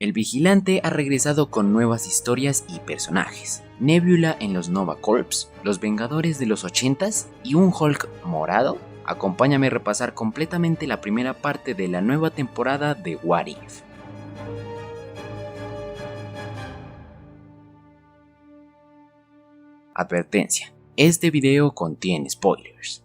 El vigilante ha regresado con nuevas historias y personajes. Nebula en los Nova Corps, los Vengadores de los 80s y un Hulk morado. Acompáñame a repasar completamente la primera parte de la nueva temporada de What If. Advertencia: este video contiene spoilers.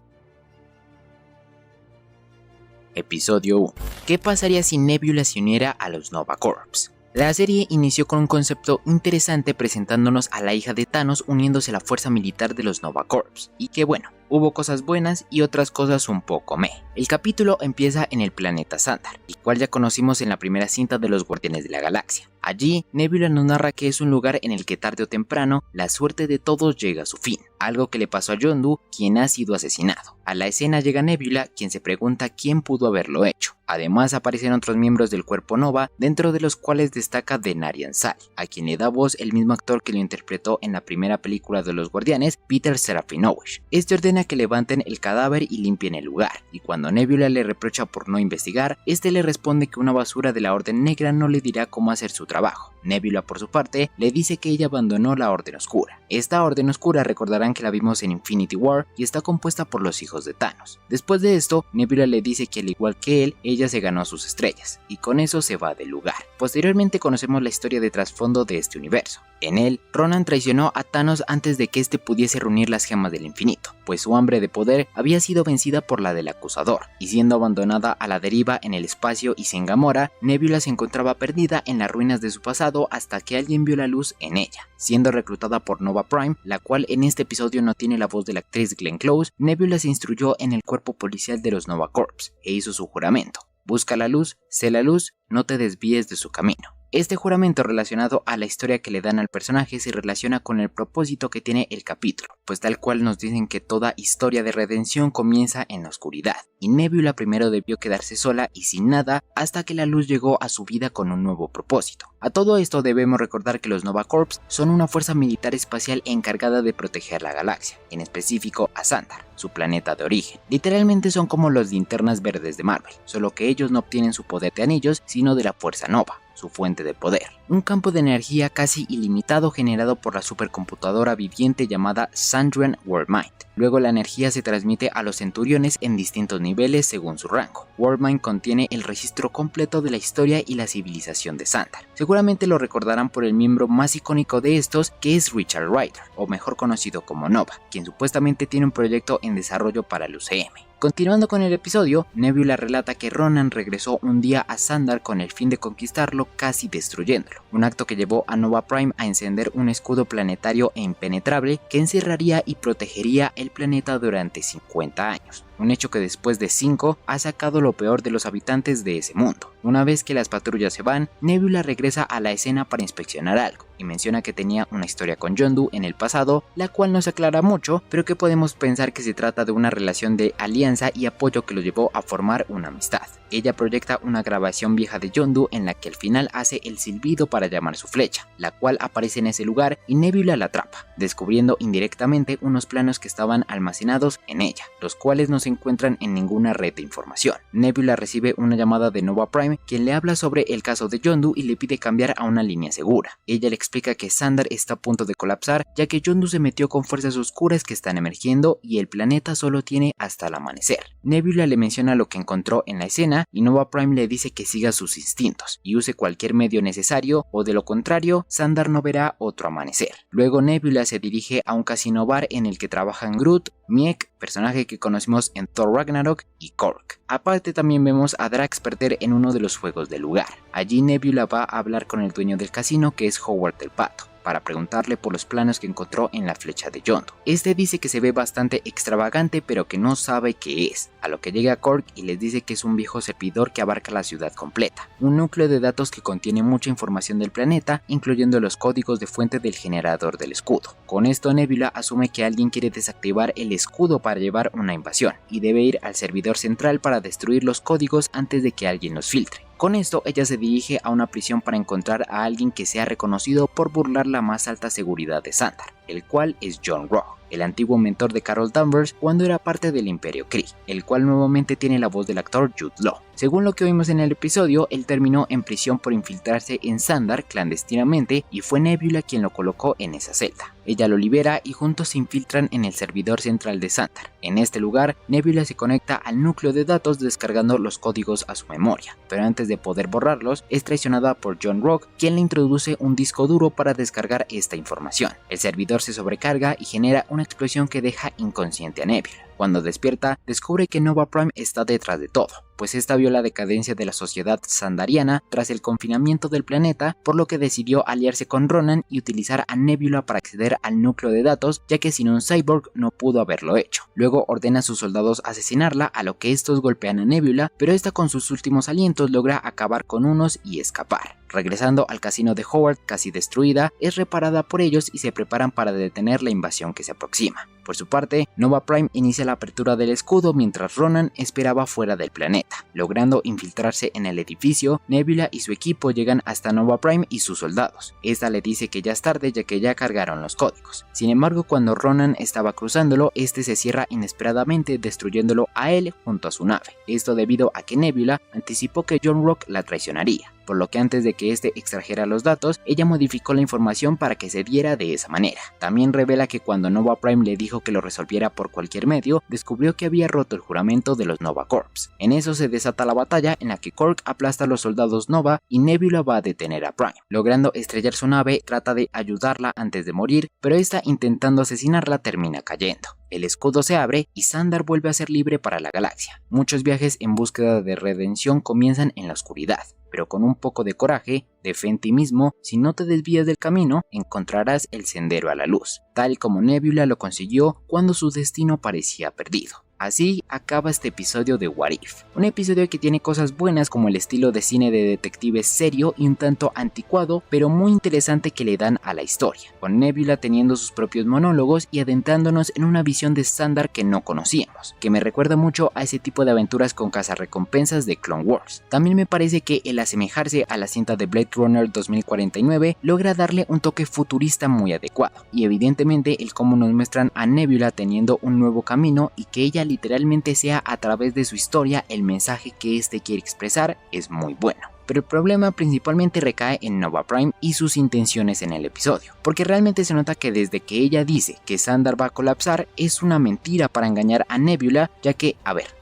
Episodio 1. ¿Qué pasaría si Nebula se uniera a los Nova Corps? La serie inició con un concepto interesante presentándonos a la hija de Thanos uniéndose a la fuerza militar de los Nova Corps, y que bueno, hubo cosas buenas y otras cosas un poco meh. El capítulo empieza en el planeta Xandar, el cual ya conocimos en la primera cinta de los Guardianes de la Galaxia. Allí, Nebula nos narra que es un lugar en el que tarde o temprano la suerte de todos llega a su fin, algo que le pasó a Yondu, quien ha sido asesinado. A la escena llega Nebula, quien se pregunta quién pudo haberlo hecho. Además aparecen otros miembros del cuerpo Nova, dentro de los cuales destaca Denarian Sal, a quien le da voz el mismo actor que lo interpretó en la primera película de los Guardianes, Peter Serafinowicz. Este ordena que levanten el cadáver y limpien el lugar, y cuando Nebula le reprocha por no investigar, este le responde que una basura de la Orden Negra no le dirá cómo hacer su trabajo. Nebula, por su parte, le dice que ella abandonó la Orden Oscura. Esta Orden Oscura recordarán que la vimos en Infinity War y está compuesta por los hijos de Thanos. Después de esto, Nebula le dice que al igual que él, ella se ganó sus estrellas, y con eso se va del lugar. Posteriormente conocemos la historia de trasfondo de este universo. En él, Ronan traicionó a Thanos antes de que éste pudiese reunir las gemas del infinito, pues su hambre de poder había sido vencida por la del acusador, y siendo abandonada a la deriva en el espacio y sin Gamora, Nebula se encontraba perdida en las ruinas de su pasado hasta que alguien vio la luz en ella. Siendo reclutada por Nova Prime, la cual en este episodio no tiene la voz de la actriz Glenn Close, Nebula se instruyó en el cuerpo policial de los Nova Corps e hizo su juramento: busca la luz, sé la luz, no te desvíes de su camino. Este juramento relacionado a la historia que le dan al personaje se relaciona con el propósito que tiene el capítulo, pues tal cual nos dicen que toda historia de redención comienza en la oscuridad, y Nebula primero debió quedarse sola y sin nada hasta que la luz llegó a su vida con un nuevo propósito. A todo esto debemos recordar que los Nova Corps son una fuerza militar espacial encargada de proteger la galaxia, en específico a Xandar, su planeta de origen. Literalmente son como los Linternas Verdes de Marvel, solo que ellos no obtienen su poder de anillos, sino de la Fuerza Nova, su fuente de poder. Un campo de energía casi ilimitado generado por la supercomputadora viviente llamada Sandrian Worldmind. Luego la energía se transmite a los centuriones en distintos niveles según su rango. Worldmind contiene el registro completo de la historia y la civilización de Xandar. Seguramente lo recordarán por el miembro más icónico de estos, que es Richard Rider, o mejor conocido como Nova, quien supuestamente tiene un proyecto en desarrollo para el UCM. Continuando con el episodio, Nebula relata que Ronan regresó un día a Xandar con el fin de conquistarlo, casi destruyéndolo, un acto que llevó a Nova Prime a encender un escudo planetario e impenetrable que encerraría y protegería el planeta durante 50 años. Un hecho que después de 5 ha sacado lo peor de los habitantes de ese mundo. Una vez que las patrullas se van, Nebula regresa a la escena para inspeccionar algo, y menciona que tenía una historia con Yondu en el pasado, la cual no se aclara mucho, pero que podemos pensar que se trata de una relación de alianza y apoyo que lo llevó a formar una amistad. Ella proyecta una grabación vieja de Yondu en la que al final hace el silbido para llamar su flecha, la cual aparece en ese lugar y Nebula la atrapa, descubriendo indirectamente unos planos que estaban almacenados en ella, los cuales no se encuentran en ninguna red de información. Nebula recibe una llamada de Nova Prime, quien le habla sobre el caso de Yondu y le pide cambiar a una línea segura. Ella le explica que Xandar está a punto de colapsar, ya que Yondu se metió con fuerzas oscuras que están emergiendo y el planeta solo tiene hasta el amanecer. Nebula le menciona lo que encontró en la escena y Nova Prime le dice que siga sus instintos y use cualquier medio necesario, o de lo contrario, Xandar no verá otro amanecer. Luego Nebula se dirige a un casino bar en el que trabajan Groot, Miek, personaje que conocimos en Thor Ragnarok, y Korg. Aparte también vemos a Drax perder en uno de los juegos del lugar. Allí Nebula va a hablar con el dueño del casino, que es Howard el Pato, para preguntarle por los planos que encontró en la flecha de Yondu. Este dice que se ve bastante extravagante pero que no sabe qué es, a lo que llega Korg y les dice que es un viejo servidor que abarca la ciudad completa, un núcleo de datos que contiene mucha información del planeta, incluyendo los códigos de fuente del generador del escudo. Con esto Nebula asume que alguien quiere desactivar el escudo para llevar una invasión, y debe ir al servidor central para destruir los códigos antes de que alguien los filtre. Con esto ella se dirige a una prisión para encontrar a alguien que sea reconocido por burlar la más alta seguridad de Xandar, el cual es John Rock. el antiguo mentor de Carol Danvers cuando era parte del Imperio Kree, el cual nuevamente tiene la voz del actor Jude Law. Según lo que vimos en el episodio, él terminó en prisión por infiltrarse en Xandar clandestinamente y fue Nebula quien lo colocó en esa celda. Ella lo libera y juntos se infiltran en el servidor central de Xandar. En este lugar, Nebula se conecta al núcleo de datos descargando los códigos a su memoria, pero antes de poder borrarlos, es traicionada por John Rock, quien le introduce un disco duro para descargar esta información. El servidor se sobrecarga y genera una explosión que deja inconsciente a Nebula. Cuando despierta, descubre que Nova Prime está detrás de todo, pues esta vio la decadencia de la sociedad xandariana tras el confinamiento del planeta, por lo que decidió aliarse con Ronan y utilizar a Nebula para acceder al núcleo de datos, ya que sin un cyborg no pudo haberlo hecho. Luego ordena a sus soldados asesinarla, a lo que estos golpean a Nebula, pero esta con sus últimos alientos logra acabar con unos y escapar. Regresando al casino de Howard casi destruida, es reparada por ellos y se preparan para detener la invasión que se aproxima. Por su parte, Nova Prime inicia la apertura del escudo mientras Ronan esperaba fuera del planeta. Logrando infiltrarse en el edificio, Nebula y su equipo llegan hasta Nova Prime y sus soldados. Esta le dice que ya es tarde ya que ya cargaron los códigos. Sin embargo, cuando Ronan estaba cruzándolo, este se cierra inesperadamente destruyéndolo a él junto a su nave. Esto debido a que Nebula anticipó que John Rock la traicionaría, por lo que antes de que este extrajera los datos, ella modificó la información para que se diera de esa manera. También revela que cuando Nova Prime le dijo que lo resolviera por cualquier medio, descubrió que había roto el juramento de los Nova Corps. En eso se desata la batalla en la que Korg aplasta a los soldados Nova y Nebula va a detener a Prime. Logrando estrellar su nave, trata de ayudarla antes de morir, pero esta intentando asesinarla termina cayendo. El escudo se abre y Xandar vuelve a ser libre para la galaxia. Muchos viajes en búsqueda de redención comienzan en la oscuridad, pero con un poco de coraje, de fe en ti mismo, si no te desvías del camino, encontrarás el sendero a la luz, tal como Nebula lo consiguió cuando su destino parecía perdido. Así acaba este episodio de What If, un episodio que tiene cosas buenas como el estilo de cine de detectives serio y un tanto anticuado, pero muy interesante que le dan a la historia, con Nebula teniendo sus propios monólogos y adentrándonos en una visión de Xandar que no conocíamos, que me recuerda mucho a ese tipo de aventuras con cazarrecompensas de Clone Wars. También me parece que el asemejarse a la cinta de Blade Runner 2049 logra darle un toque futurista muy adecuado, y evidentemente el cómo nos muestran a Nebula teniendo un nuevo camino y que ella literalmente sea a través de su historia el mensaje que este quiere expresar es muy bueno. Pero el problema principalmente recae en Nova Prime y sus intenciones en el episodio, porque realmente se nota que desde que ella dice que Xandar va a colapsar es una mentira para engañar a Nebula, ya que,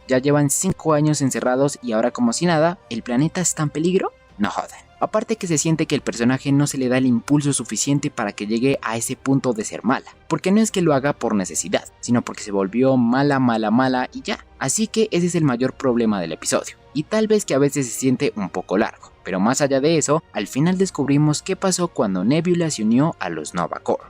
ya llevan 5 años encerrados y ahora como si nada, ¿el planeta está en peligro? No joden. Aparte que se siente que el personaje no se le da el impulso suficiente para que llegue a ese punto de ser mala, porque no es que lo haga por necesidad, sino porque se volvió mala y ya. Así que ese es el mayor problema del episodio, y tal vez que a veces se siente un poco largo, pero más allá de eso, al final descubrimos qué pasó cuando Nebula se unió a los Nova Corps.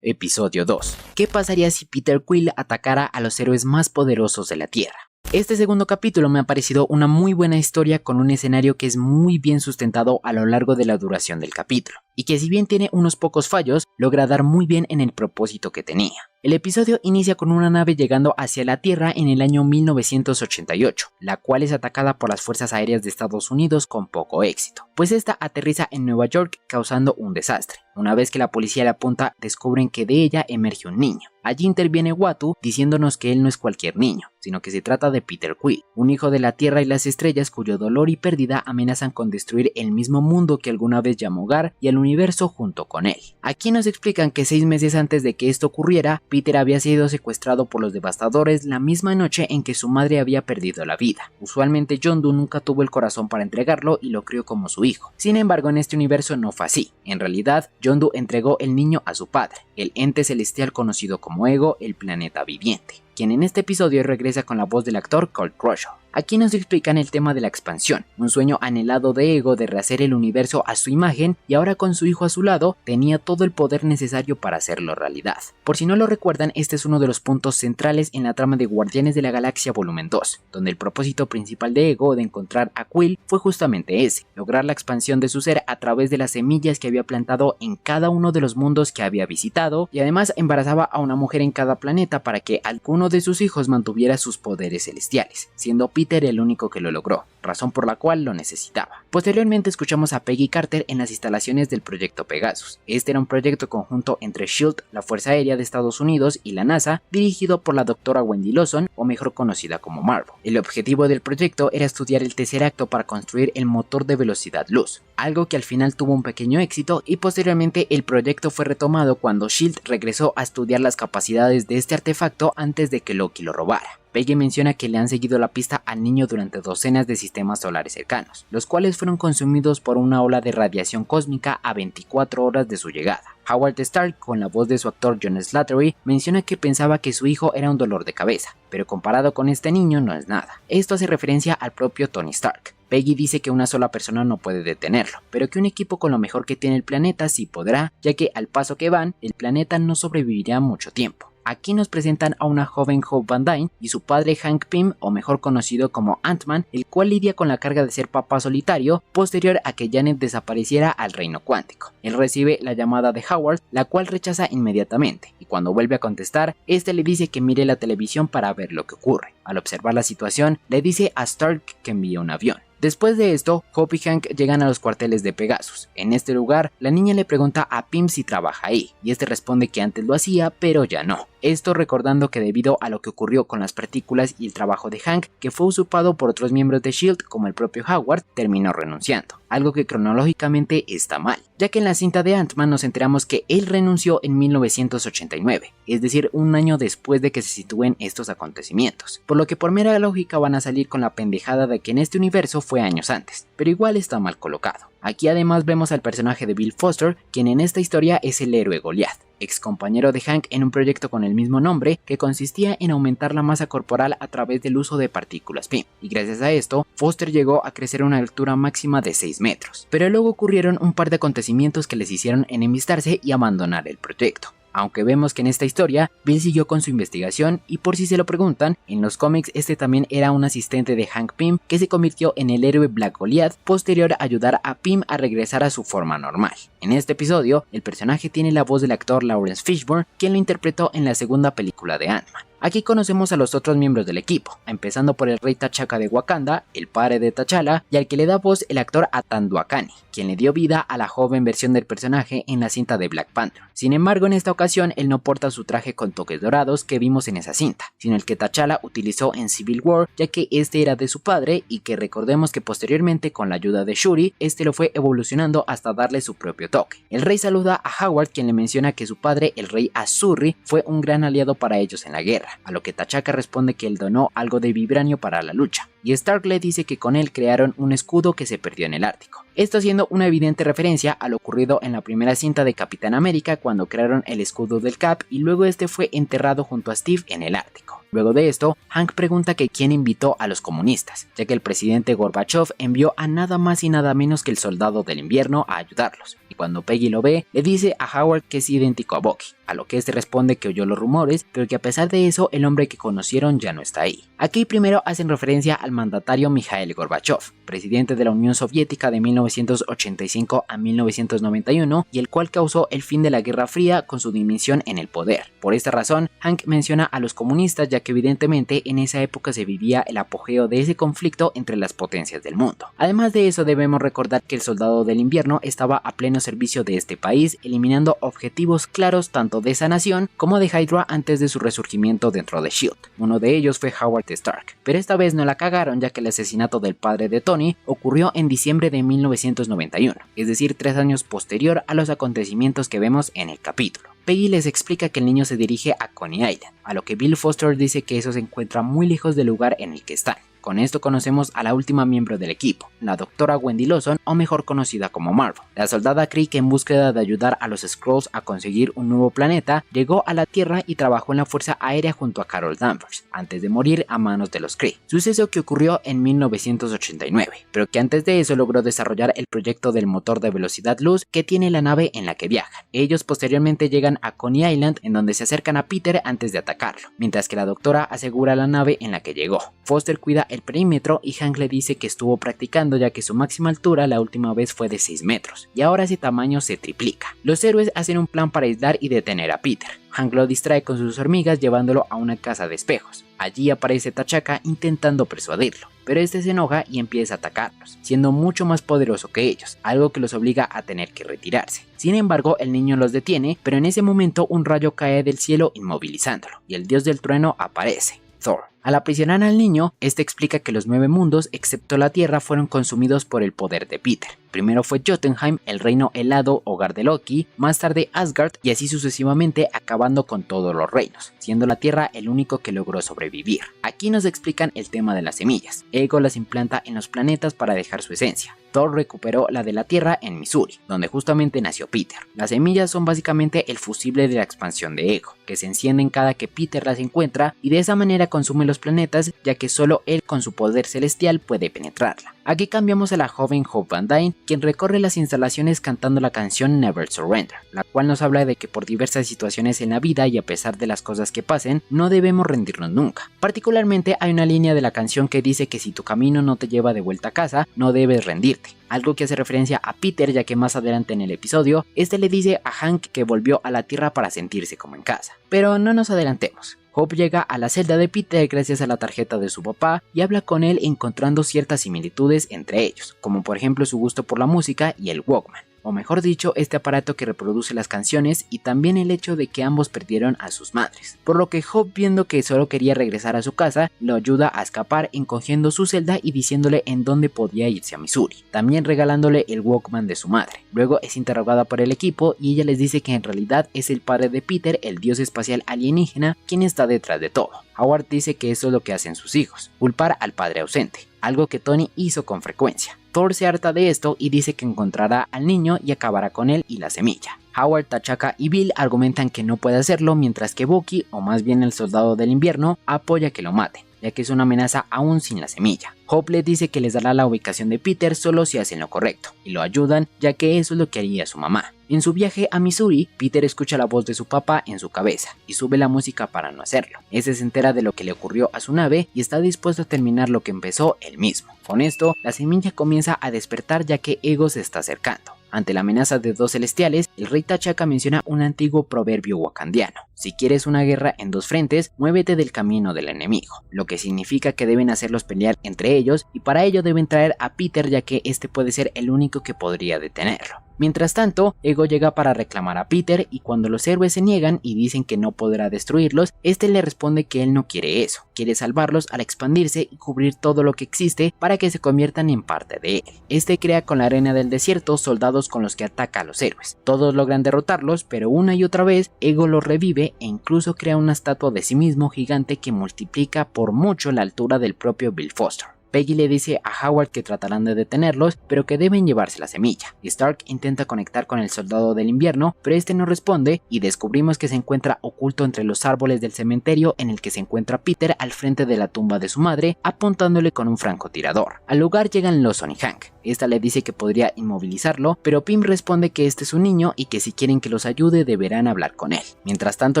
Episodio 2. ¿Qué pasaría si Peter Quill atacara a los héroes más poderosos de la Tierra? Este segundo capítulo me ha parecido una muy buena historia con un escenario que es muy bien sustentado a lo largo de la duración del capítulo, y que si bien tiene unos pocos fallos, logra dar muy bien en el propósito que tenía. El episodio inicia con una nave llegando hacia la Tierra en el año 1988, la cual es atacada por las fuerzas aéreas de Estados Unidos con poco éxito, pues esta aterriza en Nueva York causando un desastre. Una vez que la policía la apunta, descubren que de ella emerge un niño. Allí interviene Uatu diciéndonos que él no es cualquier niño, sino que se trata de Peter Quill, un hijo de la Tierra y las estrellas cuyo dolor y pérdida amenazan con destruir el mismo mundo que alguna vez llamó hogar y el universo junto con él. Aquí nos explican que 6 meses antes de que esto ocurriera, Peter había sido secuestrado por los devastadores la misma noche en que su madre había perdido la vida. Usualmente Yondu nunca tuvo el corazón para entregarlo y lo crió como su hijo. Sin embargo, en este universo no fue así. En realidad, Yondu entregó el niño a su padre, el ente celestial conocido como Ego, el planeta viviente, quien en este episodio regresa con la voz del actor Colt Crusher. Aquí nos explican el tema de la expansión, un sueño anhelado de Ego de rehacer el universo a su imagen, y ahora con su hijo a su lado, tenía todo el poder necesario para hacerlo realidad. Por si no lo recuerdan, este es uno de los puntos centrales en la trama de Guardianes de la Galaxia Volumen 2, donde el propósito principal de Ego de encontrar a Quill fue justamente ese, lograr la expansión de su ser a través de las semillas que había plantado en cada uno de los mundos que había visitado, y además embarazaba a una mujer en cada planeta para que alguno de sus hijos mantuviera sus poderes celestiales, siendo Peter el único que lo logró. razón por la cual lo necesitaba. Posteriormente escuchamos a Peggy Carter en las instalaciones del proyecto Pegasus. Este era un proyecto conjunto entre SHIELD, la Fuerza Aérea de Estados Unidos, y la NASA, dirigido por la doctora Wendy Lawson, o mejor conocida como Marvel. El objetivo del proyecto era estudiar el tercer acto para construir el motor de velocidad luz, algo que al final tuvo un pequeño éxito, y posteriormente el proyecto fue retomado cuando SHIELD regresó a estudiar las capacidades de este artefacto antes de que Loki lo robara. Peggy menciona que le han seguido la pista al niño durante docenas de sistemas solares cercanos, los cuales fueron consumidos por una ola de radiación cósmica a 24 horas de su llegada. Howard Stark, con la voz de su actor John Slattery, menciona que pensaba que su hijo era un dolor de cabeza, pero comparado con este niño no es nada. Esto hace referencia al propio Tony Stark. Peggy dice que una sola persona no puede detenerlo, pero que un equipo con lo mejor que tiene el planeta sí podrá, ya que al paso que van, el planeta no sobrevivirá mucho tiempo. Aquí nos presentan a una joven Hope Van Dyne y su padre Hank Pym, o mejor conocido como Ant-Man, el cual lidia con la carga de ser papá solitario posterior a que Janet desapareciera al reino cuántico. Él recibe la llamada de Howard, la cual rechaza inmediatamente, y cuando vuelve a contestar, este le dice que mire la televisión para ver lo que ocurre. Al observar la situación, le dice a Stark que envíe un avión. Después de esto, Hope y Hank llegan a los cuarteles de Pegasus. En este lugar, la niña le pregunta a Pym si trabaja ahí, y este responde que antes lo hacía, pero ya no. Esto recordando que debido a lo que ocurrió con las partículas y el trabajo de Hank, que fue usurpado por otros miembros de SHIELD como el propio Howard, terminó renunciando, algo que cronológicamente está mal, ya que en la cinta de Ant-Man nos enteramos que él renunció en 1989, es decir, un año después de que se sitúen estos acontecimientos, por lo que por mera lógica van a salir con la pendejada de que en este universo fue años antes, pero igual está mal colocado. Aquí además vemos al personaje de Bill Foster, quien en esta historia es el héroe Goliath, ex compañero de Hank en un proyecto con el mismo nombre que consistía en aumentar la masa corporal a través del uso de partículas Pym, y gracias a esto, Foster llegó a crecer a una altura máxima de 6 metros, pero luego ocurrieron un par de acontecimientos que les hicieron enemistarse y abandonar el proyecto. Aunque vemos que en esta historia, Bill siguió con su investigación y por si se lo preguntan, en los cómics este también era un asistente de Hank Pym que se convirtió en el héroe Black Goliath posterior a ayudar a Pym a regresar a su forma normal. En este episodio, el personaje tiene la voz del actor Lawrence Fishburne, quien lo interpretó en la segunda película de Ant-Man. Aquí conocemos a los otros miembros del equipo, empezando por el rey T'Chaka de Wakanda, el padre de T'Challa, y al que le da voz el actor Atandu Akani, quien le dio vida a la joven versión del personaje en la cinta de Black Panther. Sin embargo, en esta ocasión él no porta su traje con toques dorados que vimos en esa cinta, sino el que T'Challa utilizó en Civil War, ya que este era de su padre y que recordemos que posteriormente con la ayuda de Shuri, este lo fue evolucionando hasta darle su propio toque. El rey saluda a Howard, quien le menciona que su padre, el rey Azurri, fue un gran aliado para ellos en la guerra, a lo que T'Chaka responde que él donó algo de vibranio para la lucha, y Stark le dice que con él crearon un escudo que se perdió en el Ártico. Esto haciendo una evidente referencia a lo ocurrido en la primera cinta de Capitán América cuando crearon el escudo del Cap y luego este fue enterrado junto a Steve en el Ártico. Luego de esto, Hank pregunta que quién invitó a los comunistas, ya que el presidente Gorbachev envió a nada más y nada menos que el soldado del invierno a ayudarlos, y cuando Peggy lo ve, le dice a Howard que es idéntico a Bucky, a lo que este responde que oyó los rumores, pero que a pesar de eso el hombre que conocieron ya no está ahí. Aquí primero hacen referencia al mandatario Mikhail Gorbachev, presidente de la Unión Soviética de 1985 a 1991 y el cual causó el fin de la Guerra Fría con su dimisión en el poder. Por esta razón, Hank menciona a los comunistas ya que evidentemente en esa época se vivía el apogeo de ese conflicto entre las potencias del mundo. Además de eso debemos recordar que el soldado del invierno estaba a pleno servicio de este país, eliminando objetivos claros tanto de esa nación como de Hydra antes de su resurgimiento dentro de SHIELD. Uno de ellos fue Howard Stark, pero esta vez no la cagaron ya que el asesinato del padre de Tony ocurrió en diciembre de 1991, es decir 3 años posterior a los acontecimientos que vemos en el capítulo. Peggy les explica que el niño se dirige a Coney Island, a lo que Bill Foster dice que eso se encuentra muy lejos del lugar en el que están. Con esto conocemos a la última miembro del equipo, la doctora Wendy Lawson, o mejor conocida como Marvel. La soldada Kree, que en búsqueda de ayudar a los Skrulls a conseguir un nuevo planeta, llegó a la Tierra y trabajó en la Fuerza Aérea junto a Carol Danvers, antes de morir a manos de los Kree, suceso que ocurrió en 1989, pero que antes de eso logró desarrollar el proyecto del motor de velocidad luz que tiene la nave en la que viajan. Ellos posteriormente llegan a Coney Island, en donde se acercan a Peter antes de atacarlo, mientras que la doctora asegura la nave en la que llegó. Foster cuida el el perímetro y Hank le dice que estuvo practicando ya que su máxima altura la última vez fue de 6 metros y ahora ese tamaño se triplica. Los héroes hacen un plan para aislar y detener a Peter. Hank lo distrae con sus hormigas llevándolo a una casa de espejos. Allí aparece T'Chaka intentando persuadirlo, pero este se enoja y empieza a atacarlos, siendo mucho más poderoso que ellos, algo que los obliga a tener que retirarse. Sin embargo, el niño los detiene, pero en ese momento un rayo cae del cielo inmovilizándolo, y el dios del trueno aparece, Thor. Al aprisionar al niño, este explica que los 9 mundos, excepto la Tierra, fueron consumidos por el poder de Peter. Primero fue Jotunheim, el reino helado hogar de Loki, más tarde Asgard y así sucesivamente, acabando con todos los reinos, siendo la Tierra el único que logró sobrevivir. Aquí nos explican el tema de las semillas. Ego las implanta en los planetas para dejar su esencia. Thor recuperó la de la Tierra en Missouri, donde justamente nació Peter. Las semillas son básicamente el fusible de la expansión de Ego, que se encienden cada que Peter las encuentra y de esa manera consume los planetas, ya que solo él con su poder celestial puede penetrarla. Aquí cambiamos a la joven Hope Van Dyne, quien recorre las instalaciones cantando la canción Never Surrender, la cual nos habla de que por diversas situaciones en la vida y a pesar de las cosas que pasen, no debemos rendirnos nunca. Particularmente hay una línea de la canción que dice que si tu camino no te lleva de vuelta a casa, no debes rendirte. Algo que hace referencia a Peter, ya que más adelante en el episodio, este le dice a Hank que volvió a la Tierra para sentirse como en casa. Pero no nos adelantemos. Hope llega a la celda de Peter gracias a la tarjeta de su papá y habla con él encontrando ciertas similitudes entre ellos, como por ejemplo su gusto por la música y el Walkman, o mejor dicho, este aparato que reproduce las canciones y también el hecho de que ambos perdieron a sus madres, por lo que Hope, viendo que solo quería regresar a su casa, lo ayuda a escapar encogiendo su celda y diciéndole en dónde podía irse a Missouri, también regalándole el Walkman de su madre. Luego es interrogada por el equipo y ella les dice que en realidad es el padre de Peter, el dios espacial alienígena, quien está detrás de todo. Howard dice que eso es lo que hacen sus hijos, culpar al padre ausente, algo que Tony hizo con frecuencia. Thor se harta de esto y dice que encontrará al niño y acabará con él y la semilla. Howard, T'Chaka y Bill argumentan que no puede hacerlo, mientras que Bucky, o más bien el soldado del invierno, apoya que lo maten, ya que es una amenaza aún sin la semilla. Hope le dice que les dará la ubicación de Peter solo si hacen lo correcto, y lo ayudan, ya que eso es lo que haría su mamá. En su viaje a Missouri, Peter escucha la voz de su papá en su cabeza, y sube la música para no hacerlo. Ese se entera de lo que le ocurrió a su nave, y está dispuesto a terminar lo que empezó él mismo. Con esto, la semilla comienza a despertar ya que Ego se está acercando. Ante la amenaza de dos celestiales, el rey T'Chaka menciona un antiguo proverbio wakandiano: si quieres una guerra en dos frentes, muévete del camino del enemigo, lo que significa que deben hacerlos pelear entre ellos y para ello deben traer a Peter, ya que este puede ser el único que podría detenerlo. Mientras tanto, Ego llega para reclamar a Peter y cuando los héroes se niegan y dicen que no podrá destruirlos, este le responde que él no quiere eso, quiere salvarlos al expandirse y cubrir todo lo que existe para que se conviertan en parte de él. Este crea con la arena del desierto soldados con los que ataca a los héroes. Todos logran derrotarlos, pero una y otra vez Ego los revive e incluso crea una estatua de sí mismo gigante que multiplica por mucho la altura del propio Bill Foster. Peggy le dice a Howard que tratarán de detenerlos, pero que deben llevarse la semilla. Stark intenta conectar con el soldado del invierno, pero este no responde y descubrimos que se encuentra oculto entre los árboles del cementerio en el que se encuentra Peter al frente de la tumba de su madre, apuntándole con un francotirador. Al lugar llegan Lawson y Hank. Esta le dice que podría inmovilizarlo, pero Pym responde que este es un niño y que si quieren que los ayude deberán hablar con él. Mientras tanto,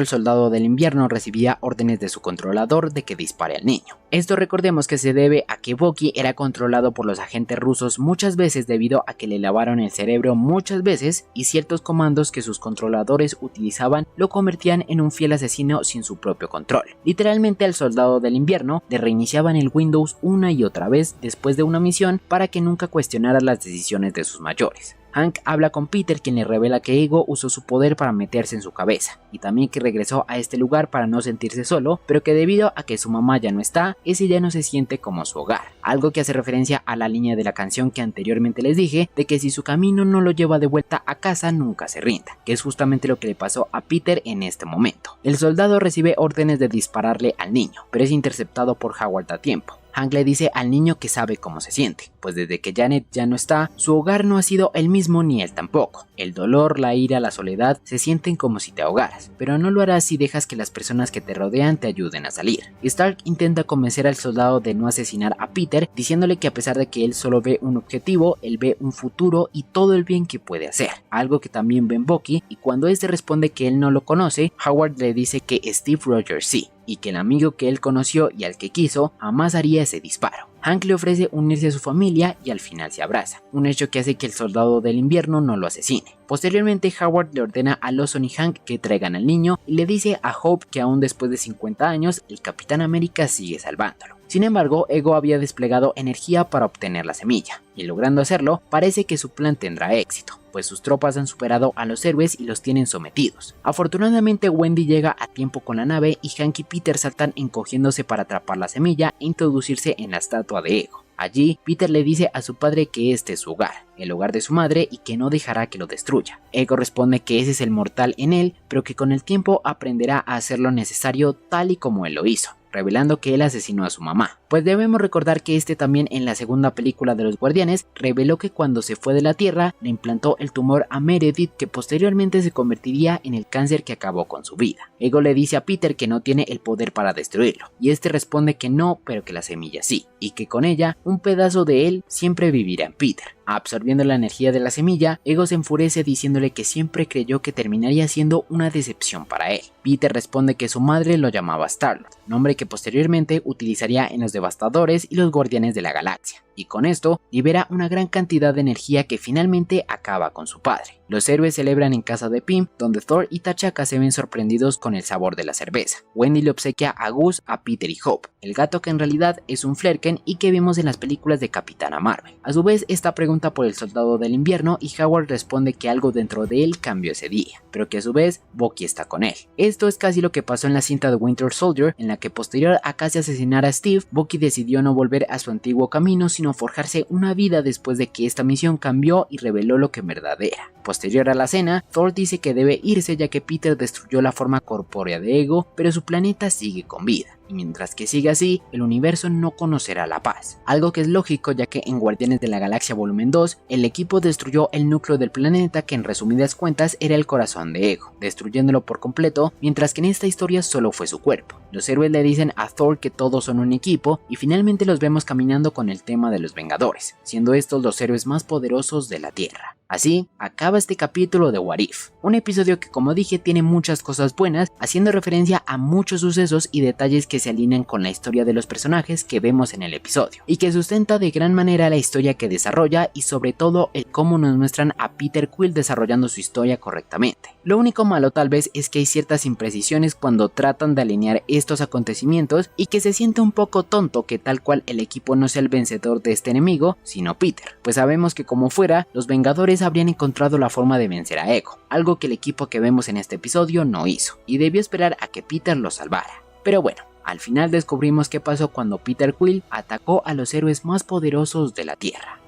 el soldado del invierno recibía órdenes de su controlador de que dispare al niño. Esto recordemos que se debe a que Bucky era controlado por los agentes rusos muchas veces debido a que le lavaron el cerebro muchas veces y ciertos comandos que sus controladores utilizaban lo convertían en un fiel asesino sin su propio control. Literalmente al soldado del invierno le reiniciaban el Windows una y otra vez después de una misión para que nunca cuestionara las decisiones de sus mayores. Hank habla con Peter, quien le revela que Ego usó su poder para meterse en su cabeza, y también que regresó a este lugar para no sentirse solo, pero que debido a que su mamá ya no está, ese ya no se siente como su hogar. Algo que hace referencia a la línea de la canción que anteriormente les dije, de que si su camino no lo lleva de vuelta a casa, nunca se rinda, que es justamente lo que le pasó a Peter en este momento. El soldado recibe órdenes de dispararle al niño, pero es interceptado por Howard a tiempo. Hank le dice al niño que sabe cómo se siente, pues desde que Janet ya no está, su hogar no ha sido el mismo ni él tampoco. El dolor, la ira, la soledad se sienten como si te ahogaras, pero no lo harás si dejas que las personas que te rodean te ayuden a salir. Stark intenta convencer al soldado de no asesinar a Peter, diciéndole que a pesar de que él solo ve un objetivo, él ve un futuro y todo el bien que puede hacer, algo que también ve en Bucky, y cuando este responde que él no lo conoce, Howard le dice que Steve Rogers sí, y que el amigo que él conoció y al que quiso jamás haría ese disparo. Hank le ofrece unirse a su familia y al final se abrazan, un hecho que hace que el soldado del invierno no lo asesine. Posteriormente, Howard le ordena a Lawson y Hank que traigan al niño y le dice a Hope que aún después de 50 años, el Capitán América sigue salvándolo. Sin embargo, Ego había desplegado energía para obtener la semilla, y logrando hacerlo, parece que su plan tendrá éxito, pues sus tropas han superado a los héroes y los tienen sometidos. Afortunadamente, Wendy llega a tiempo con la nave y Hank y Peter saltan encogiéndose para atrapar la semilla e introducirse en la estatua de Ego. Allí, Peter le dice a su padre que este es su hogar, el hogar de su madre, y que no dejará que lo destruya. Ego responde que ese es el mortal en él, pero que con el tiempo aprenderá a hacer lo necesario tal y como él lo hizo, revelando que él asesinó a su mamá. Pues debemos recordar que este también en la segunda película de los Guardianes reveló que cuando se fue de la Tierra le implantó el tumor a Meredith, que posteriormente se convertiría en el cáncer que acabó con su vida. Ego le dice a Peter que no tiene el poder para destruirlo, y este responde que no, pero que la semilla sí, y que con ella un pedazo de él siempre vivirá en Peter. Absorbiendo la energía de la semilla, Ego se enfurece diciéndole que siempre creyó que terminaría siendo una decepción para él. Peter responde que su madre lo llamaba Star-Lord, nombre que posteriormente utilizaría en los Devastadores y los Guardianes de la Galaxia, y con esto libera una gran cantidad de energía que finalmente acaba con su padre. Los héroes celebran en casa de Pym, donde Thor y T'Chaka se ven sorprendidos con el sabor de la cerveza. Wendy le obsequia a Gus, a Peter y Hope, el gato que en realidad es un Flerken y que vimos en las películas de Capitana Marvel. A su vez, esta pregunta por el soldado del invierno y Howard responde que algo dentro de él cambió ese día, pero que a su vez Bucky está con él. Esto es casi lo que pasó en la cinta de Winter Soldier, en la que posterior a casi asesinar a Steve, Bucky decidió no volver a su antiguo camino, sino forjarse una vida después de que esta misión cambió y reveló lo que en verdad era. Posterior a la cena, Thor dice que debe irse ya que Peter destruyó la forma corpórea de Ego, pero su planeta sigue con vida. Y mientras que siga así, el universo no conocerá la paz. Algo que es lógico ya que en Guardianes de la Galaxia Volumen 2, el equipo destruyó el núcleo del planeta que en resumidas cuentas era el corazón de Ego, destruyéndolo por completo, mientras que en esta historia solo fue su cuerpo. Los héroes le dicen a Thor que todos son un equipo y finalmente los vemos caminando con el tema de los Vengadores, siendo estos los héroes más poderosos de la Tierra. Así, acaba este capítulo de What If, un episodio que como dije tiene muchas cosas buenas, haciendo referencia a muchos sucesos y detalles que se alinean con la historia de los personajes que vemos en el episodio, y que sustenta de gran manera la historia que desarrolla y sobre todo el cómo nos muestran a Peter Quill desarrollando su historia correctamente. Lo único malo tal vez es que hay ciertas imprecisiones cuando tratan de alinear estos acontecimientos y que se siente un poco tonto que tal cual el equipo no sea el vencedor de este enemigo, sino Peter, pues sabemos que como fuera, los Vengadores habrían encontrado la forma de vencer a Ego, algo que el equipo que vemos en este episodio no hizo, y debió esperar a que Peter lo salvara. Pero bueno, al final descubrimos qué pasó cuando Peter Quill atacó a los héroes más poderosos de la Tierra.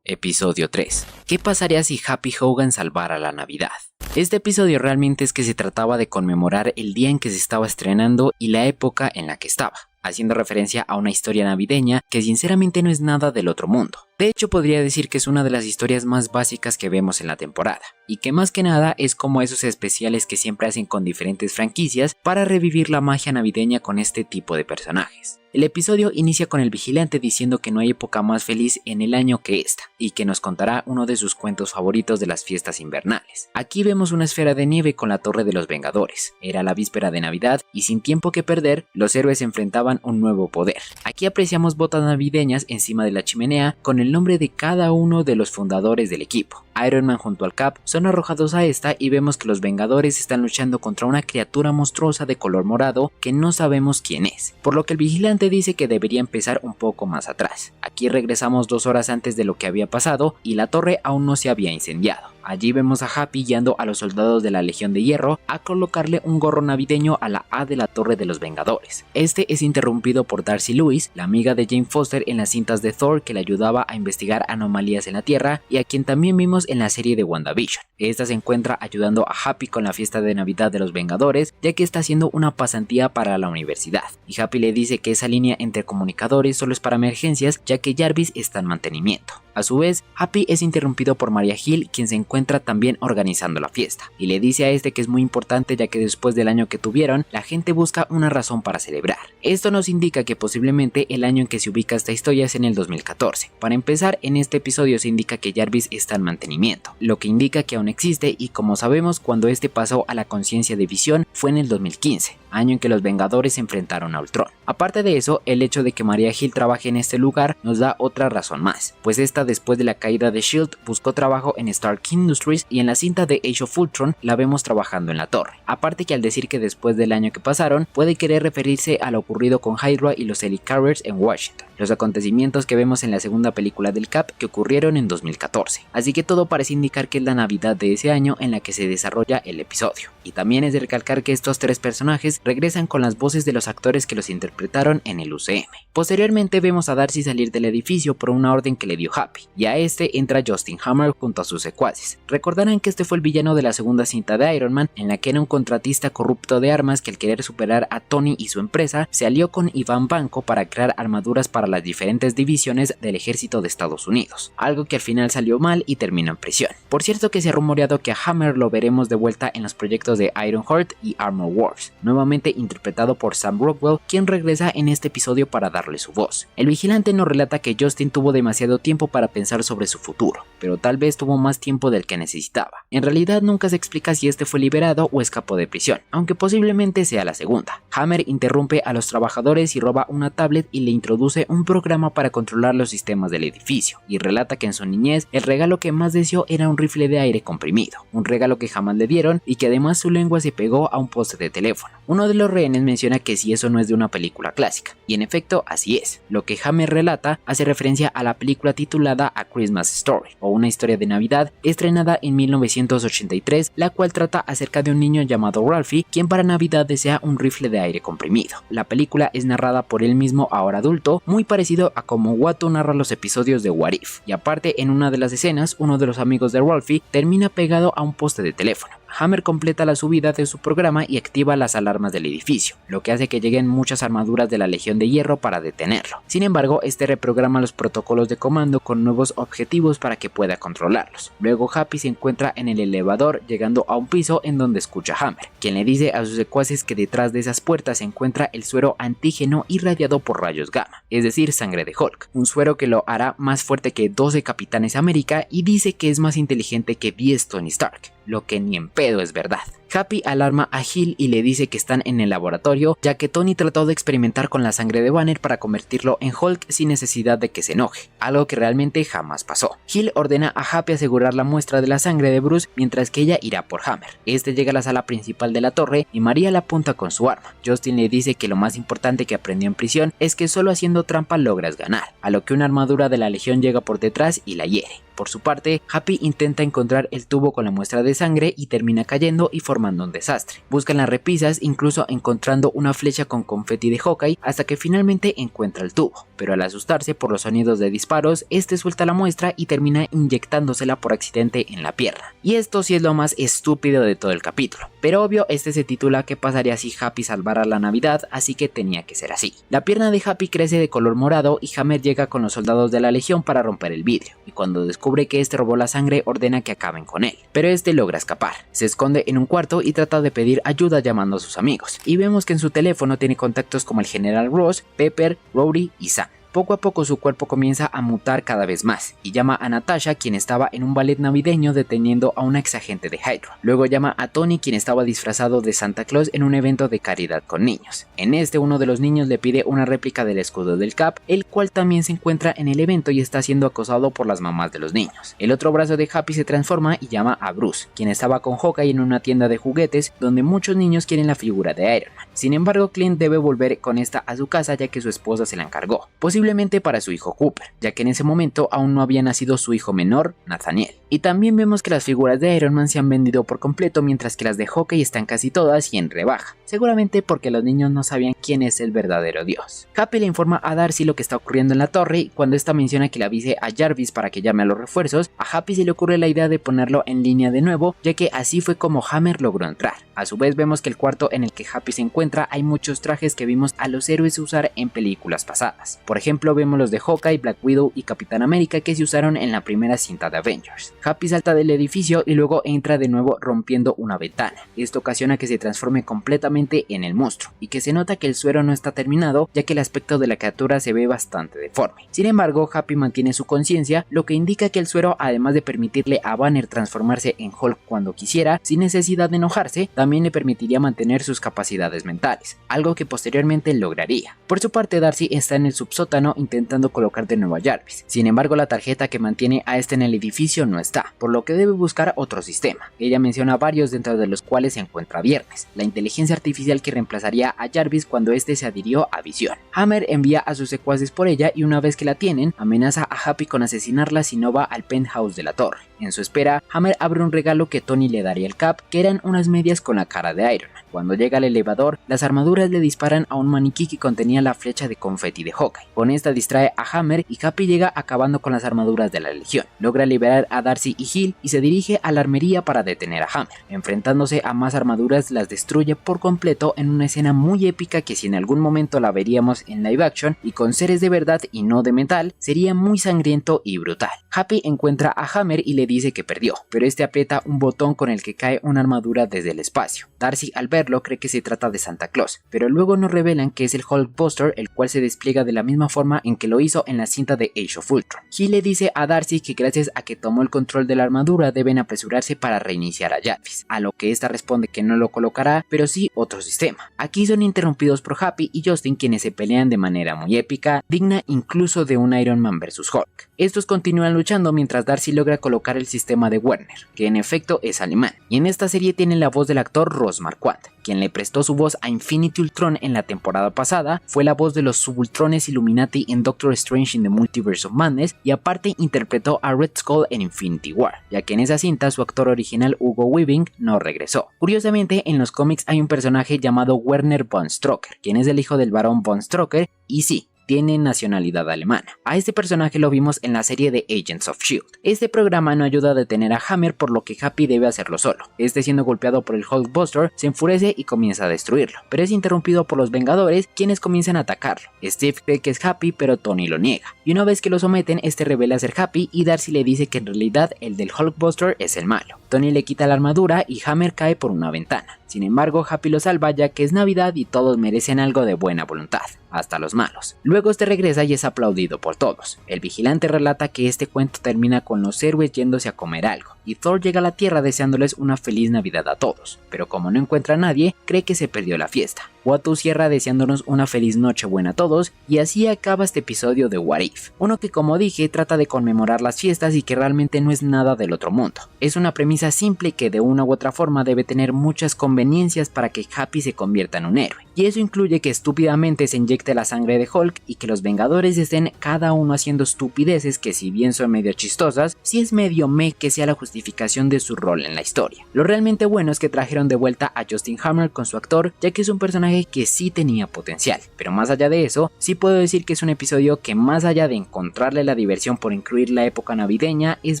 Episodio 3. ¿Qué pasaría si Happy Hogan salvara la Navidad? Este episodio realmente es que se trataba de conmemorar el día en que se estaba estrenando y la época en la que estaba, haciendo referencia a una historia navideña que sinceramente no es nada del otro mundo. De hecho, podría decir que es una de las historias más básicas que vemos en la temporada, y que más que nada es como esos especiales que siempre hacen con diferentes franquicias para revivir la magia navideña con este tipo de personajes. El episodio inicia con el vigilante diciendo que no hay época más feliz en el año que esta, y que nos contará uno de sus cuentos favoritos de las fiestas invernales. Aquí vemos una esfera de nieve con la Torre de los Vengadores. Era la víspera de Navidad y sin tiempo que perder, los héroes enfrentaban un nuevo poder. Aquí apreciamos botas navideñas encima de la chimenea con el nombre de cada uno de los fundadores del equipo. Iron Man junto al Cap son arrojados a esta y vemos que los Vengadores están luchando contra una criatura monstruosa de color morado que no sabemos quién es, por lo que el vigilante dice que debería empezar un poco más atrás. Aquí regresamos 2 horas antes de lo que había pasado y la torre aún no se había incendiado. Allí vemos a Happy guiando a los soldados de la Legión de Hierro a colocarle un gorro navideño a la A de la Torre de los Vengadores. Este es interrumpido por Darcy Lewis, la amiga de Jane Foster en las cintas de Thor que le ayudaba a investigar anomalías en la Tierra y a quien también vimos en la serie de WandaVision. Esta se encuentra ayudando a Happy con la fiesta de Navidad de los Vengadores, ya que está haciendo una pasantía para la universidad. Y Happy le dice que esa línea entre comunicadores solo es para emergencias, ya que Jarvis está en mantenimiento. A su vez, Happy es interrumpido por Maria Hill, quien se encuentra también organizando la fiesta, y le dice a este que es muy importante ya que después del año que tuvieron, la gente busca una razón para celebrar. Esto nos indica que posiblemente el año en que se ubica esta historia es en el 2014. Para empezar, en este episodio se indica que Jarvis está en mantenimiento, lo que indica que aún existe y como sabemos cuando este pasó a la conciencia de Visión fue en el 2015, año en que los Vengadores se enfrentaron a Ultron. Aparte de eso, el hecho de que Maria Hill trabaje en este lugar nos da otra razón más, pues esta después de la caída de S.H.I.E.L.D. buscó trabajo en Stark Industries y en la cinta de Age of Ultron la vemos trabajando en la torre. Aparte que al decir que después del año que pasaron, puede querer referirse a lo ocurrido con Hydra y los Helicarriers en Washington, los acontecimientos que vemos en la segunda película del Cap que ocurrieron en 2014. Así que todo parece indicar que es la Navidad de ese año en la que se desarrolla el episodio. Y también es de recalcar que estos tres personajes regresan con las voces de los actores que los interpretaron en el UCM. Posteriormente vemos a Darcy salir del edificio por una orden que le dio Happy, y a este entra Justin Hammer junto a sus secuaces. Recordarán que este fue el villano de la segunda cinta de Iron Man, en la que era un contratista corrupto de armas que al querer superar a Tony y su empresa, se alió con Ivan Vanko para crear armaduras para las diferentes divisiones del ejército de Estados Unidos, algo que al final salió mal y terminó en prisión. Por cierto que se ha rumoreado que a Hammer lo veremos de vuelta en los proyectos de Ironheart y Armor Wars, nuevamente interpretado por Sam Rockwell, quien regresa en este episodio para darle su voz. El vigilante nos relata que Justin tuvo demasiado tiempo para pensar sobre su futuro, pero tal vez tuvo más tiempo del que necesitaba. En realidad nunca se explica si este fue liberado o escapó de prisión, aunque posiblemente sea la segunda. Hammer interrumpe a los trabajadores y roba una tablet y le introduce un programa para controlar los sistemas del edificio, y relata que en su niñez el regalo que más deseó era un rifle de aire comprimido, un regalo que jamás le dieron y que además su lengua se pegó a un poste de teléfono. Uno de los rehenes menciona que si eso no es de una película clásica, y en efecto así es. Lo que Hammer relata hace referencia a la película titulada A Christmas Story, o una historia de Navidad, estrenada en 1983, la cual trata acerca de un niño llamado Ralphie, quien para Navidad desea un rifle de aire comprimido. La película es narrada por él mismo ahora adulto, muy parecido a como Watto narra los episodios de What If, y aparte en una de las escenas, uno de los amigos de Ralphie termina pegado a un poste de teléfono. Hammer completa la subida de su programa y activa las alarmas del edificio, lo que hace que lleguen muchas armaduras de la Legión de Hierro para detenerlo. Sin embargo, este reprograma los protocolos de comando con nuevos objetivos para que pueda controlarlos. Luego Happy se encuentra en el elevador llegando a un piso en donde escucha a Hammer, quien le dice a sus secuaces que detrás de esas puertas se encuentra el suero antígeno irradiado por rayos gamma, es decir, sangre de Hulk, un suero que lo hará más fuerte que 12 Capitanes América y dice que es más inteligente que 10 Tony Stark, lo que ni en pedo es verdad. Happy alarma a Hill y le dice que están en el laboratorio, ya que Tony trató de experimentar con la sangre de Banner para convertirlo en Hulk sin necesidad de que se enoje, algo que realmente jamás pasó. Hill ordena a Happy asegurar la muestra de la sangre de Bruce, mientras que ella irá por Hammer. Este llega a la sala principal de la torre y María la apunta con su arma. Justin le dice que lo más importante que aprendió en prisión es que solo haciendo trampa logras ganar, a lo que una armadura de la Legión llega por detrás y la hiere. Por su parte, Happy intenta encontrar el tubo con la muestra de sangre y termina cayendo y formando un desastre. Buscan las repisas, incluso encontrando una flecha con confeti de Hawkeye, hasta que finalmente encuentra el tubo, pero al asustarse por los sonidos de disparos, este suelta la muestra y termina inyectándosela por accidente en la pierna. Y esto sí es lo más estúpido de todo el capítulo, pero obvio este se titula ¿Qué pasaría si Happy salvara la Navidad? Así que tenía que ser así. La pierna de Happy crece de color morado y Hammer llega con los soldados de la Legión para romper el vidrio, y cuando descubre que este robó la sangre ordena que acaben con él, pero este logra escapar, se esconde en un cuarto y trata de pedir ayuda llamando a sus amigos, y vemos que en su teléfono tiene contactos como el General Ross, Pepper, Rhodey y Sam. Poco a poco su cuerpo comienza a mutar cada vez más y llama a Natasha, quien estaba en un ballet navideño deteniendo a una exagente de Hydra. Luego llama a Tony, quien estaba disfrazado de Santa Claus en un evento de caridad con niños. En este, uno de los niños le pide una réplica del escudo del Cap, el cual también se encuentra en el evento y está siendo acosado por las mamás de los niños. El otro brazo de Happy se transforma y llama a Bruce, quien estaba con Hawkeye en una tienda de juguetes donde muchos niños quieren la figura de Iron Man. Sin embargo, Clint debe volver con esta a su casa ya que su esposa se la encargó, posiblemente para su hijo Cooper, ya que en ese momento aún no había nacido su hijo menor, Nathaniel. Y también vemos que las figuras de Iron Man se han vendido por completo, mientras que las de Hawkeye están casi todas y en rebaja, seguramente porque los niños no sabían quién es el verdadero dios. Happy le informa a Darcy lo que está ocurriendo en la torre y cuando esta menciona que le avise a Jarvis para que llame a los refuerzos, a Happy se le ocurre la idea de ponerlo en línea de nuevo, ya que así fue como Hammer logró entrar. A su vez vemos que el cuarto en el que Happy se encuentra hay muchos trajes que vimos a los héroes usar en películas pasadas. Por ejemplo, ejemplo vemos los de Hawkeye, Black Widow y Capitán América que se usaron en la primera cinta de Avengers. Happy salta del edificio y luego entra de nuevo rompiendo una ventana. Esto ocasiona que se transforme completamente en el monstruo y que se nota que el suero no está terminado, ya que el aspecto de la criatura se ve bastante deforme. Sin embargo, Happy mantiene su conciencia, lo que indica que el suero, además de permitirle a Banner transformarse en Hulk cuando quisiera, sin necesidad de enojarse, también le permitiría mantener sus capacidades mentales, algo que posteriormente lograría. Por su parte, Darcy está en el subsótano intentando colocar de nuevo a Jarvis. Sin embargo, la tarjeta que mantiene a este en el edificio no está, por lo que debe buscar otro sistema. Ella menciona varios, dentro de los cuales se encuentra Viernes, la inteligencia artificial que reemplazaría a Jarvis cuando este se adhirió a Visión. Hammer envía a sus secuaces por ella y una vez que la tienen, amenaza a Happy con asesinarla si no va al penthouse de la torre. En su espera, Hammer abre un regalo que Tony le daría al Cap, que eran unas medias con la cara de Iron Man. Cuando llega al elevador, las armaduras le disparan a un maniquí que contenía la flecha de confeti de Hawkeye. Con esta distrae a Hammer y Happy llega acabando con las armaduras de la Legión. Logra liberar a Darcy y Hill y se dirige a la armería para detener a Hammer. Enfrentándose a más armaduras, las destruye por completo en una escena muy épica que si en algún momento la veríamos en live action y con seres de verdad y no de metal, sería muy sangriento y brutal. Happy encuentra a Hammer y le dice que perdió, pero este aprieta un botón con el que cae una armadura desde el espacio. Darcy, al verlo, cree que se trata de Santa Claus, pero luego nos revelan que es el Hulkbuster, el cual se despliega de la misma forma en que lo hizo en la cinta de Age of Ultron. Hill le dice a Darcy que gracias a que tomó el control de la armadura deben apresurarse para reiniciar a Jarvis, a lo que esta responde que no lo colocará, pero sí otro sistema. Aquí son interrumpidos por Happy y Justin, quienes se pelean de manera muy épica, digna incluso de un Iron Man vs Hulk. Estos continúan luchando mientras Darcy logra colocar el sistema de Werner, que en efecto es alemán, y en esta serie tiene la voz del actor Ross Marquand, quien le prestó su voz a Infinity Ultron en la temporada pasada, fue la voz de los Subultrones Illuminati en Doctor Strange in the Multiverse of Madness y aparte interpretó a Red Skull en Infinity War, ya que en esa cinta su actor original Hugo Weaving no regresó. Curiosamente, en los cómics hay un personaje llamado Werner von Strucker, quien es el hijo del barón von Strucker, y sí, tiene nacionalidad alemana. A este personaje lo vimos en la serie de Agents of S.H.I.E.L.D. Este programa no ayuda a detener a Hammer, por lo que Happy debe hacerlo solo. Este, siendo golpeado por el Hulkbuster, se enfurece y comienza a destruirlo, pero es interrumpido por los Vengadores, quienes comienzan a atacarlo. Steve cree que es Happy, pero Tony lo niega, y una vez que lo someten, este revela ser Happy y Darcy le dice que en realidad el del Hulkbuster es el malo. Tony le quita la armadura y Hammer cae por una ventana. Sin embargo, Happy lo salva, ya que es Navidad y todos merecen algo de buena voluntad, hasta los malos. Luego este regresa y es aplaudido por todos. El vigilante relata que este cuento termina con los héroes yéndose a comer algo, y Thor llega a la Tierra deseándoles una feliz Navidad a todos, pero como no encuentra a nadie, cree que se perdió la fiesta. Uatu cierra deseándonos una feliz Nochebuena a todos, y así acaba este episodio de What If, uno que, como dije, trata de conmemorar las fiestas y que realmente no es nada del otro mundo. Es una premisa simple que de una u otra forma debe tener muchas conveniencias para que Happy se convierta en un héroe, y eso incluye que estúpidamente se inyecte la sangre de Hulk y que los Vengadores estén cada uno haciendo estupideces que, si bien son medio chistosas, sí es medio que sea la justificación de su rol en la historia. Lo realmente bueno es que trajeron de vuelta a Justin Hammer con su actor, ya que es un personaje que sí tenía potencial, pero más allá de eso, sí puedo decir que es un episodio que, más allá de encontrarle la diversión por incluir la época navideña, es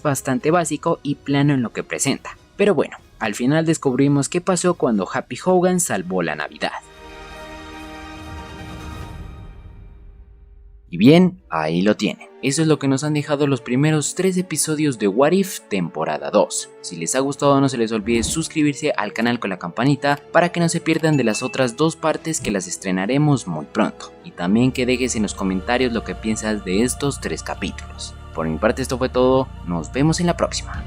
bastante básico y plano en lo que presenta. Pero bueno, al final descubrimos qué pasó cuando Happy Hogan salvó la Navidad. Y bien, ahí lo tienen. Eso es lo que nos han dejado los primeros 3 episodios de What If temporada 2. Si les ha gustado, no se les olvide suscribirse al canal con la campanita para que no se pierdan de las otras 2 partes que las estrenaremos muy pronto. Y también que dejes en los comentarios lo que piensas de estos 3 capítulos. Por mi parte esto fue todo, nos vemos en la próxima.